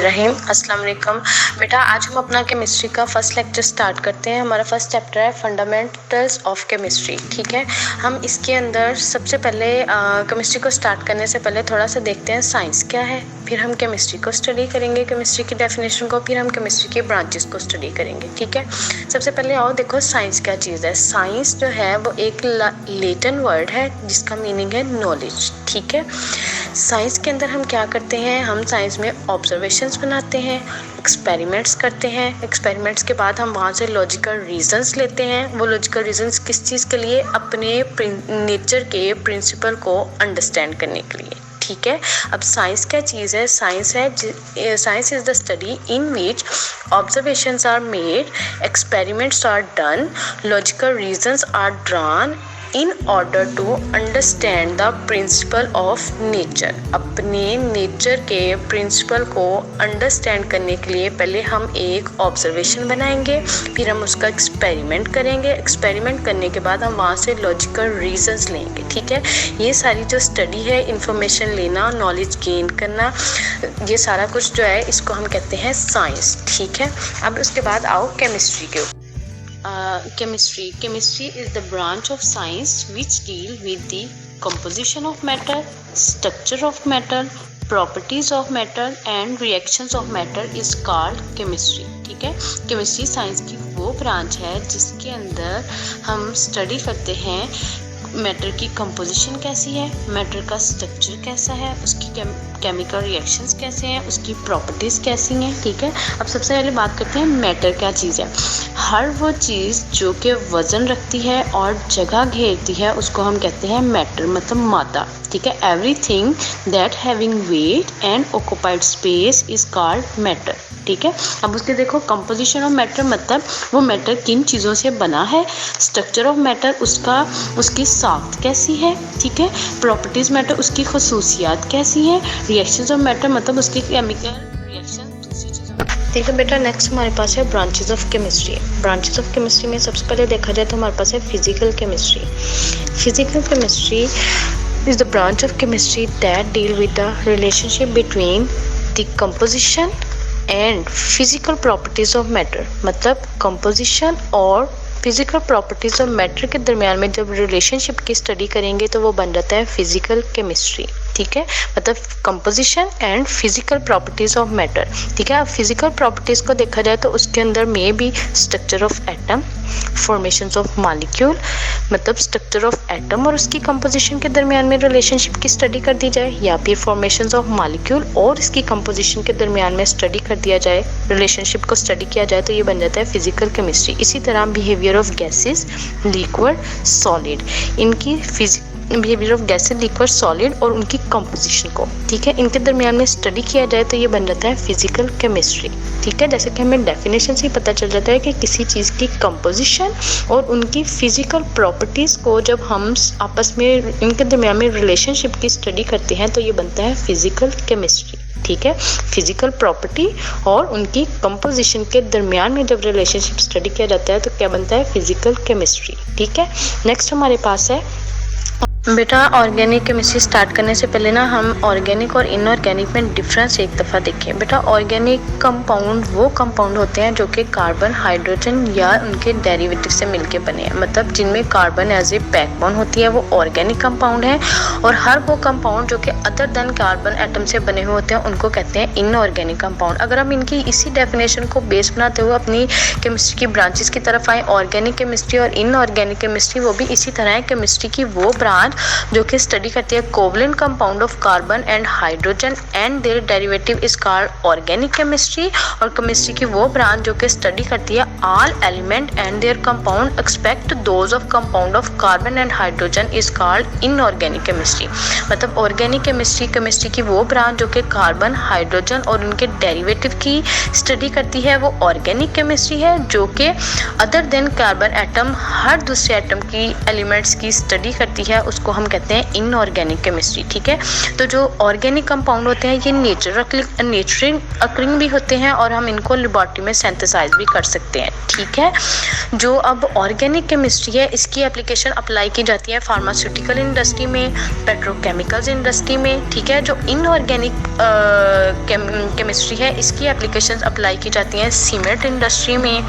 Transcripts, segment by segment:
रहीम अस्सलाम वालेकुम। बेटा आज हम अपना केमिस्ट्री का फर्स्ट लेक्चर स्टार्ट करते हैं। हमारा फर्स्ट चैप्टर है फंडामेंटल्स ऑफ केमिस्ट्री। ठीक है, हम इसके अंदर सबसे पहले केमिस्ट्री को स्टार्ट करने से पहले थोड़ा सा देखते हैं साइंस क्या है, फिर हम केमिस्ट्री को स्टडी करेंगे, केमिस्ट्री की डेफिनेशन को, फिर हम केमिस्ट्री के ब्रांचेस को स्टडी करेंगे। ठीक है, सबसे पहले आओ देखो साइंस क्या चीज़ है। साइंस जो है वो एक लैटिन वर्ड है जिसका मीनिंग है नॉलेज। ठीक है, साइंस के अंदर हम क्या करते हैं, हम साइंस में ऑब्जर्वेशंस बनाते हैं, एक्सपेरिमेंट्स करते हैं। एक्सपेरिमेंट्स के बाद हम वहाँ से लॉजिकल रीजंस लेते हैं। वो लॉजिकल रीजंस किस चीज़ के लिए, अपने नेचर के प्रिंसिपल को अंडरस्टैंड करने के लिए। ठीक है, अब साइंस क्या चीज़ है, science is the study in which observations are made, experiments are done, logical reasons are drawn in order to understand the principle of nature। अपने नेचर के प्रिंसिपल को अंडरस्टैंड करने के लिए पहले हम एक ऑब्जर्वेशन बनाएंगे, फिर हम उसका एक्सपेरिमेंट करेंगे, एक्सपेरिमेंट करने के बाद हम वहाँ से लॉजिकल रीजंस लेंगे। ठीक है, ये सारी जो स्टडी है, इंफॉर्मेशन लेना, नॉलेज गेन करना, ये सारा कुछ जो है इसको हम कहते हैं साइंस। ठीक है, अब उसके बाद आओ केमिस्ट्री के ऊपर। Chemistry is the branch of science which deal with the composition of matter, structure of matter, properties of matter and reactions of matter is called chemistry। ठीक है, केमिस्ट्री साइंस की वो ब्रांच है जिसके अंदर हम स्टडी करते हैं मैटर की कंपोजिशन कैसी है, मैटर का स्ट्रक्चर कैसा है, उसकी केमिकल रिएक्शंस कैसे हैं, उसकी प्रॉपर्टीज़ कैसी हैं। ठीक है, अब सबसे पहले बात करते हैं मैटर क्या चीज़ है। हर वो चीज़ जो कि वज़न रखती है और जगह घेरती है उसको हम कहते हैं मैटर, मतलब मादा। ठीक है, everything that having wait and occupied space is called matter. ठीक है, अब उसके देखो कंपोजिशन ऑफ मैटर, मतलब वो मैटर किन चीज़ों से बना है, स्ट्रक्चर ऑफ मैटर उसकी साख्त कैसी है। ठीक है, प्रॉपर्टीज़ मैटर उसकी खसूसियात कैसी हैं, रिएक्शंस ऑफ मैटर मतलब उसकी केमिकल रिएक्शन दूसरी चीज़ों। ठीक है बेटा, नेक्स्ट हमारे पास है branches of chemistry. Branches of chemistry में सबसे पहले देखा जाए तो हमारे पास है physical chemistry. Physical chemistry is the branch of chemistry that deal with the relationship between the composition and physical properties of matter। मतलब composition और फिजिकल प्रॉपर्टीज ऑफ मैटर के दरमियान में जब रिलेशनशिप की स्टडी करेंगे तो वो बन जाता है फिजिकल केमिस्ट्री। ठीक है, मतलब composition and physical properties of matter. ठीक है, अब फिजिकल प्रॉपर्टीज को देखा जाए तो उसके अंदर में भी structure of atom, formations of molecule, मतलब स्ट्रक्चर ऑफ एटम और उसकी कंपोजिशन के दरमियान में रिलेशनशिप की स्टडी कर दी जाए, या फिर फॉर्मेशंस ऑफ मॉलिक्यूल और इसकी कंपोजिशन के दरमियान में स्टडी कर दिया जाए, रिलेशनशिप को स्टडी किया जाए, तो ये बन जाता है फिजिकल केमिस्ट्री। इसी तरह behaviour of gases, liquid, solid, इनकी behaviour of gases, liquid, solid और उनकी कंपोजिशन को, ठीक है, इनके दरमियान में स्टडी किया जाए तो ये बन जाता है फिजिकल केमिस्ट्री। ठीक है, जैसे कि हमें डेफिनेशन से ही पता चल जाता है कि किसी चीज़ की कंपोजिशन और उनकी फिजिकल प्रॉपर्टीज़ को जब हम आपस में इनके दरमियान में रिलेशनशिप की स्टडी करते हैं तो ये बनता है फिजिकल केमिस्ट्री। ठीक है, फिजिकल प्रॉपर्टी और उनकी कंपोजिशन के दरमियान में जब रिलेशनशिप स्टडी किया जाता है तो क्या बनता है फिजिकल केमिस्ट्री। ठीक है, नेक्स्ट हमारे पास है बेटा ऑर्गेनिक केमिस्ट्री। स्टार्ट करने से पहले ना हम ऑर्गेनिक और इनऑर्गेनिक में डिफरेंस एक दफ़ा देखें। बेटा ऑर्गेनिक कंपाउंड वो कंपाउंड होते हैं जो कि कार्बन, हाइड्रोजन या उनके डेरिवेटिव से मिलके बने हैं, मतलब जिनमें कार्बन एज ए बैकबोन होती है, वो ऑर्गेनिक कंपाउंड है। और हर वो कंपाउंड जो कि अदर देन कार्बन एटम से बने हुए होते हैं उनको कहते हैं इनऑर्गेनिक कंपाउंड। अगर हम इनकी इसी डेफिनेशन को बेस बनाते हुए अपनी केमिस्ट्री की ब्रांचेस की तरफ आए, ऑर्गेनिक केमिस्ट्री और इनऑर्गेनिक केमिस्ट्री, वो भी इसी तरह है। केमिस्ट्री की वो ब्रांच जो कि स्टडी करती है covalent compound of carbon and hydrogen and their derivative is called organic chemistry. और केमिस्ट्री की वो ब्रांच जो कि स्टडी करती है all element and their compound expect those of compound of carbon and hydrogen is called inorganic chemistry. मतलब organic chemistry की वो ब्रांच जो कि कार्बन, हाइड्रोजन और उनके डेरिवेटिव की स्टडी करती है वो ऑर्गेनिक केमिस्ट्री है। जो कि अदर देन कार्बन एटम हर दूसरे एटम की एलिमेंट्स की स्टडी करती है, उसको उसको हम कहते हैं इनऑर्गेनिक केमिस्ट्री। ठीक है, तो जो ऑर्गेनिक कंपाउंड होते हैं ये नेचुरल अकरिंग भी होते हैं और हम इनको लेबोरेटरी में सिंथेसाइज भी कर सकते हैं। ठीक है, जो अब ऑर्गेनिक केमिस्ट्री है इसकी एप्लीकेशन अप्लाई की जाती है फार्मास्यूटिकल इंडस्ट्री में, पेट्रोकेमिकल्स इंडस्ट्री में। ठीक है, जो इनऑर्गेनिक केमिस्ट्री है इसकी एप्लीकेशन अप्लाई की जाती हैं सीमेंट इंडस्ट्री में,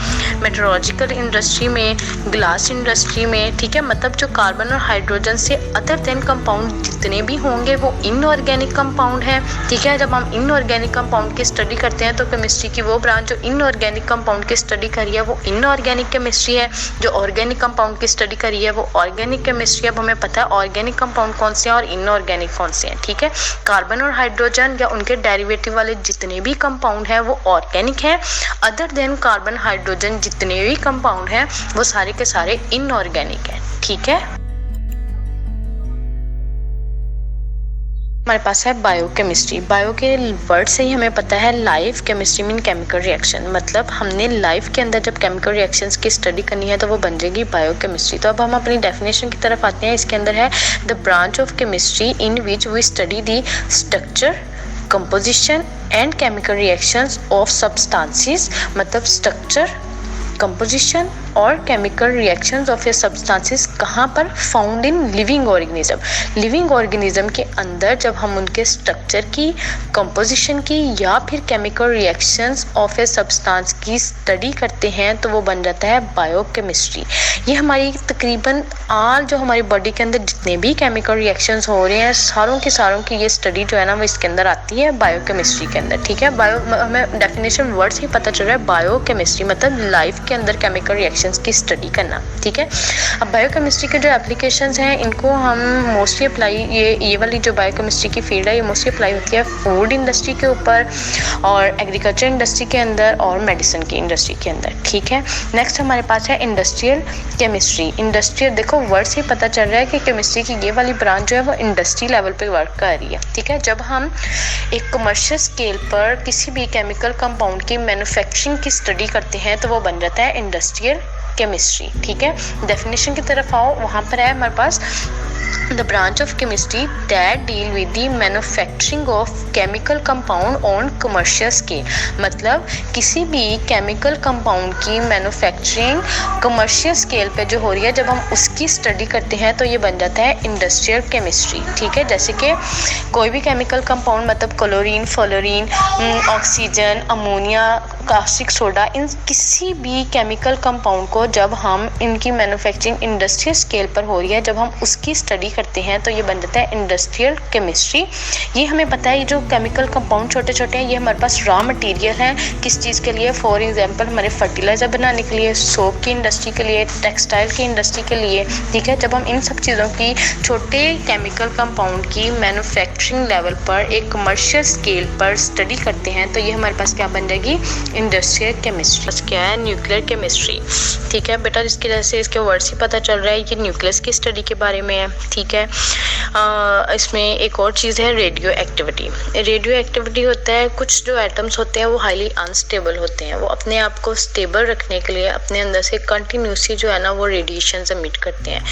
मेट्रोलॉजिकल इंडस्ट्री में, ग्लास इंडस्ट्री में। ठीक है, मतलब जो कार्बन और हाइड्रोजन से अदर देन कंपाउंड जितने भी होंगे वो इनऑर्गेनिक कंपाउंड है। ठीक है, जब हम इनऑर्गेनिक कंपाउंड की स्टडी करते हैं तो केमिस्ट्री की वो ब्रांच जो इनऑर्गेनिक कंपाउंड की स्टडी करी है वो इनऑर्गेनिक केमिस्ट्री है, जो ऑर्गेनिक कंपाउंड की स्टडी करी है वो ऑर्गेनिक केमिस्ट्री। अब हमें पता है ऑर्गेनिक कंपाउंड कौन से हैं और इनऑर्गेनिक कौन से हैं। ठीक है, कार्बन और हाइड्रोजन या उनके डेरिवेटिव वाले जितने भी कंपाउंड हैं वो ऑर्गेनिक हैं, अदर देन कार्बन हाइड्रोजन जितने भी कंपाउंड हैं वो सारे के सारे इनऑर्गेनिक हैं। ठीक है, हमारे पास है बायोकेमिस्ट्री। बायो के वर्ड से ही हमें पता है life, chemistry mean chemical reaction, मतलब हमने लाइफ के अंदर जब केमिकल रिएक्शंस की स्टडी करनी है तो वो बन जाएगी बायोकेमिस्ट्री। तो अब हम अपनी डेफिनेशन की तरफ आते हैं। इसके अंदर है the branch of chemistry in which we study the structure, composition and chemical reactions of substances, मतलब स्ट्रक्चर, कंपोजिशन और chemical reactions of a substances कहाँ पर? Found in living organism. Living organism के अंदर जब हम उनके स्ट्रक्चर की, कंपोजिशन की या फिर chemical reactions of a substance की स्टडी करते हैं तो वो बन जाता है बायोकेमिस्ट्री। ये हमारी तकरीबन आज जो हमारी बॉडी के अंदर जितने भी केमिकल रिएक्शंस हो रहे हैं सारों की ये स्टडी जो है ना वो इसके अंदर आती है बायोकेमिस्ट्री के अंदर। ठीक है, बायो हमें डेफिनेशन वर्ड से ही पता चल रहा है बायोकेमिस्ट्री मतलब लाइफ के अंदर केमिकल रिएक्शंस की स्टडी करना। ठीक है, अब बायोकेमिस्ट्री के जो एप्लीकेशंस हैं इनको हम मोस्टली अप्लाई, ये वाली जो बायोकेमिस्ट्री की फील्ड है ये मोस्टली अप्लाई होती है फूड इंडस्ट्री के ऊपर और एग्रीकल्चर इंडस्ट्री के अंदर और मेडिसिन की इंडस्ट्री के अंदर। ठीक है, नेक्स्ट हमारे पास है इंडस्ट्रियल केमिस्ट्री। इंडस्ट्रियल, देखो वर्ड से पता चल रहा है कि केमिस्ट्री की ये वाली ब्रांच जो है वो इंडस्ट्री लेवल पे वर्क कर रही है। ठीक है, जब हम एक कमर्शियल स्केल पर किसी भी केमिकल कंपाउंड की मैन्युफैक्चरिंग की स्टडी करते हैं तो वो बन जाता है इंडस्ट्रियल केमिस्ट्री। ठीक है, डेफिनेशन की तरफ आओ, वहाँ पर है हमारे पास the branch of chemistry that deal with the manufacturing of chemical compound on commercial scale, मतलब किसी भी केमिकल कंपाउंड की मैन्युफैक्चरिंग कमर्शियल स्केल पे जो हो रही है जब हम उसकी स्टडी करते हैं तो ये बन जाता है इंडस्ट्रियल केमिस्ट्री। ठीक है, जैसे कि कोई भी केमिकल कंपाउंड मतलब chlorine, fluorine, oxygen, ammonia, caustic soda, इन किसी भी केमिकल कंपाउंड को जब हम इनकी मैन्युफैक्चरिंग इंडस्ट्रियल स्केल पर हो रही है जब हम उसकी स्टडी करते हैं तो ये बन जाता है इंडस्ट्रियल केमिस्ट्री। ये हमें पता है ये जो केमिकल कंपाउंड छोटे छोटे हैं ये हमारे पास रॉ मटेरियल हैं किस चीज़ के लिए? फॉर एग्जांपल हमारे फर्टिलाइज़र बनाने के लिए, सोप की इंडस्ट्री के लिए, टेक्सटाइल की इंडस्ट्री के लिए। ठीक है, जब हम इन सब चीज़ों की छोटे केमिकल कंपाउंड की मैन्युफैक्चरिंग लेवल पर एक कमर्शियल स्केल पर स्टडी करते हैं तो ये हमारे पास क्या बन जाएगी? Industrial chemistry. बस क्या है? Nuclear chemistry. ठीक है बेटा, जिसकी वजह से इसके वर्ड से पता चल रहा है ये न्यूक्लियस की स्टडी के बारे में है। ठीक है, इसमें एक और चीज़ है रेडियो एक्टिविटी। रेडियो एक्टिविटी होता है कुछ जो एटम्स होते हैं वो हाईली अनस्टेबल होते हैं, वो अपने आप को स्टेबल रखने के लिए अपने अंदर से कंटिन्यूसली जो है ना वो रेडिएशन एमिट करते हैं।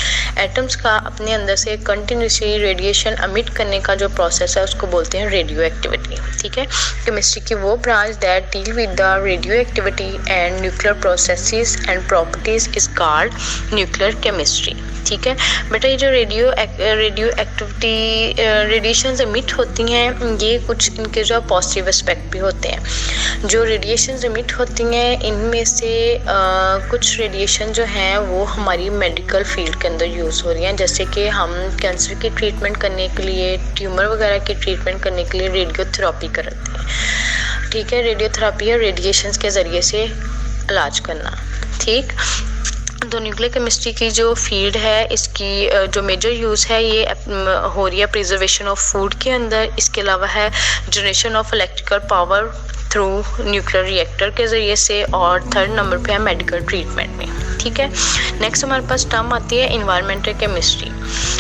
एटम्स का अपने अंदर से कंटिन्यूसली रेडिएशन एमिट करने का जो प्रोसेस है उसको बोलते हैं रेडियो एक्टिविटी। ठीक है, केमिस्ट्री की वो branch that deal with the radio activity and nuclear processes and properties is called nuclear chemistry. ठीक है बेटा, ये जो रेडियो एक्टिविटी रेडिएशंस एमिट होती हैं ये कुछ इनके जो पॉजिटिव एस्पेक्ट भी होते हैं। जो रेडिएशंस एमिट होती हैं इनमें से कुछ रेडिएशन जो हैं वो हमारी मेडिकल फील्ड के अंदर यूज़ हो रही हैं, जैसे कि हम कैंसर की ट्रीटमेंट करने के लिए, ट्यूमर वगैरह की ट्रीटमेंट करने के लिए रेडियोथेरेपी करते हैं। ठीक है, रेडियोथेरेपी है रेडिएशंस के ज़रिए से इलाज करना। ठीक, तो न्यूक्लियर केमिस्ट्री की जो फील्ड है इसकी जो मेजर यूज़ है ये हो रही है प्रिजर्वेशन ऑफ फूड के अंदर। इसके अलावा है generation of electrical power through nuclear reactor के ज़रिए से, और थर्ड नंबर पे है मेडिकल ट्रीटमेंट में। ठीक है, नेक्स्ट हमारे पास टर्म आती है इन्वायरमेंटल केमिस्ट्री।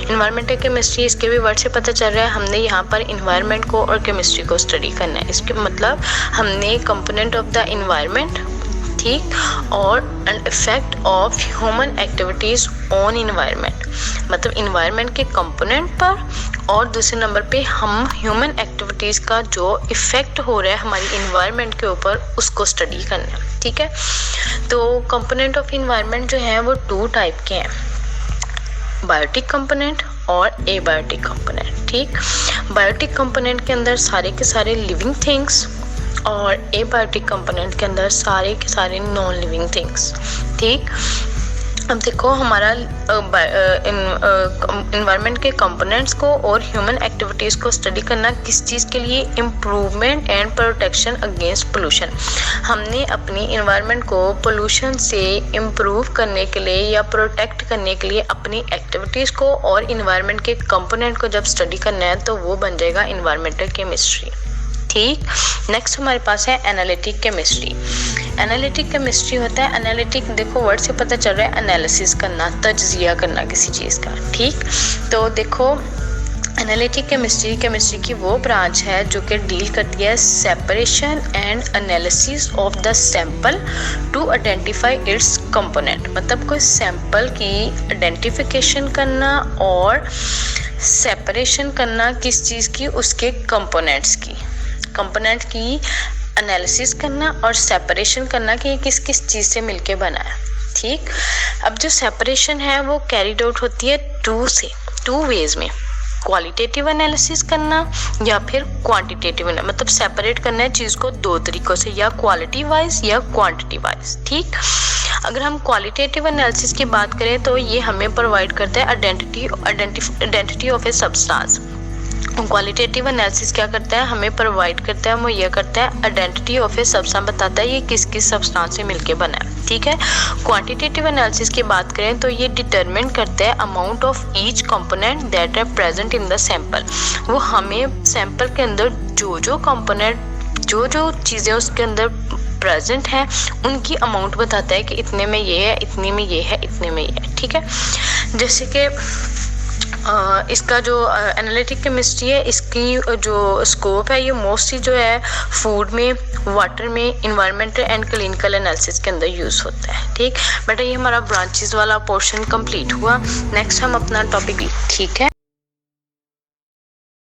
इन्वायरमेंटल केमिस्ट्री, इसके भी वर्ड से पता चल रहा है हमने यहाँ पर इन्वायरमेंट को और केमिस्ट्री को स्टडी करना है। इसके मतलब हमने कंपोनेंट ऑफ द इन्वायरमेंट, ठीक, और an effect of human activities on environment, मतलब इन्वायरमेंट के कंपोनेंट पर, और दूसरे नंबर पे हम ह्यूमन एक्टिविटीज़ का जो इफ़ेक्ट हो रहा है हमारी इन्वायरमेंट के ऊपर उसको स्टडी करना है। ठीक है, तो कंपोनेंट ऑफ इन्वायरमेंट जो है वो 2 टाइप के हैं, बायोटिक कंपोनेंट और एबायोटिक कंपोनेंट। ठीक, बायोटिक कंपोनेंट के अंदर सारे के सारे लिविंग थिंग्स और एबायोटिक कंपोनेंट के अंदर सारे के सारे नॉन लिविंग थिंग्स। ठीक, अब देखो हमारा इन्वायरमेंट के कंपोनेंट्स को और ह्यूमन एक्टिविटीज़ को स्टडी करना किस चीज़ के लिए, improvement and protection against pollution. हमने अपनी इन्वायरमेंट को पोल्यूशन से इम्प्रूव करने के लिए या प्रोटेक्ट करने के लिए अपनी एक्टिविटीज़ को और इन्वायरमेंट के कंपोनेंट को जब स्टडी करना है तो वो बन जाएगा इन्वायरमेंटल केमिस्ट्री। ठीक, नेक्स्ट हमारे पास है एनालिटिक केमिस्ट्री। एनालिटिक केमिस्ट्री होता है, एनालिटिक देखो वर्ड से पता चल रहा है एनालिसिस करना, तज्जिया करना किसी चीज़ का। ठीक, तो देखो एनालिटिक केमिस्ट्री की वो ब्रांच है जो कि डील करती है separation and analysis of the sample to identify its component, मतलब कोई सैंपल की आइडेंटिफिकेशन करना और सेपरेशन करना किस चीज़ की, उसके कंपोनेंट्स की, कंपोनेंट की एनालिसिस करना और सेपरेशन करना कि ये किस किस चीज़ से मिलके बना है। ठीक, अब जो सेपरेशन है वो कैरीड आउट होती है टू वेज में, क्वालिटेटिव एनालिसिस करना या फिर क्वांटिटेटिव, मतलब सेपरेट करना है चीज़ को 2 तरीक़ों से, या क्वालिटी वाइज या क्वांटिटी वाइज। ठीक, अगर हम क्वालिटेटिव एनालिसिस की बात करें तो ये हमें प्रोवाइड करता है identity of a substance. Qualitative analysis क्या करता है, हमें प्रोवाइड करता है, मुहैया करता है आइडेंटिटी ऑफ ए सब्सटेंस, बताता है ये किस किस सब्सटेंस से मिलके बना है। ठीक है, क्वांटिटेटिव एनालिसिस की बात करें तो ये डिटरमिन करता है amount of each component that are present in the sample. वो हमें सैंपल के अंदर जो कंपोनेंट जो चीज़ें उसके अंदर प्रेजेंट है उनकी अमाउंट बताता है कि इतने में ये है, इतने में ये है, इतने में ये है। ठीक है, जैसे कि इसका जो एनालिटिक केमिस्ट्री है इसकी जो स्कोप है ये मोस्टली जो है फूड में, वाटर में, इन्वायरमेंटल एंड क्लिनिकल एनालिसिस के अंदर यूज़ होता है। ठीक बेटा, ये हमारा ब्रांचेस वाला पोर्शन कंप्लीट हुआ। नेक्स्ट हम अपना टॉपिक, ठीक है।